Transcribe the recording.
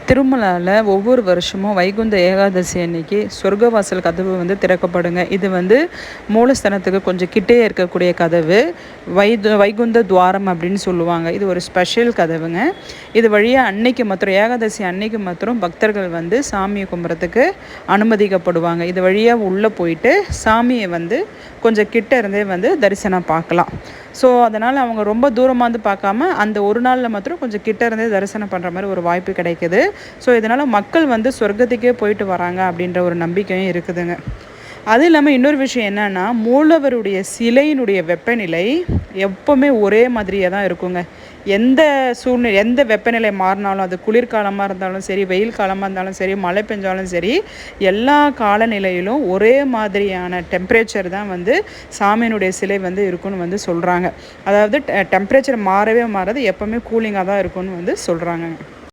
திருமலால ஒவ்வொரு வருஷமும் வைகுந்த ஏகாதசி அன்னைக்கு சொர்க்கவாசல் கதவு வந்து திறக்கப்படுங்க. இது வந்து மூலஸ்தானத்துக்கு கொஞ்சம் கிட்டே இருக்கக்கூடிய கதவு. வைகுந்த துவாரம் அப்படின்னு சொல்லுவாங்க. இது ஒரு ஸ்பெஷல் கதவுங்க. இது வழியாக அன்னைக்கு மாத்திரம் ஏகாதசி அன்னைக்கு மாத்திரம் பக்தர்கள் வந்து சாமியை கும்பிட்றதுக்கு அனுமதிக்கப்படுவாங்க. இது வழியாக உள்ளே போயிட்டு சாமியை வந்து கொஞ்சம் கிட்ட இருந்தே வந்து தரிசனம் பார்க்கலாம். ஸோ அதனால் அவங்க ரொம்ப தூரமாக வந்து பார்க்காம அந்த ஒரு நாளில் மாத்திரம் கொஞ்சம் கிட்ட இருந்தே தரிசனம் பண்ணுற மாதிரி ஒரு வாய்ப்பு கிடைக்குது. ஸோ இதனால் மக்கள் வந்து சொர்க்கத்துக்கே போயிட்டு வராங்க அப்படின்ற ஒரு நம்பிக்கையும் இருக்குதுங்க. அது இல்லாமல் இன்னொரு விஷயம் என்னென்னா, மூலவருடைய சிலையினுடைய வெப்பநிலை எப்போவுமே ஒரே மாதிரியே தான் இருக்குங்க. எந்த சூழ்நிலை எந்த வெப்பநிலை மாறினாலும், அது குளிர்காலமாக இருந்தாலும் சரி, வெயில் காலமாக இருந்தாலும் சரி, மழை பெஞ்சாலும் சரி, எல்லா காலநிலையிலும் ஒரே மாதிரியான டெம்பரேச்சர் தான் வந்து சாமியினுடைய சிலை வந்து இருக்குன்னு வந்து சொல்கிறாங்க. அதாவது டெம்பரேச்சர் மாறவே மாறாது, எப்போவுமே கூலிங்காக தான் இருக்குன்னு வந்து சொல்கிறாங்க.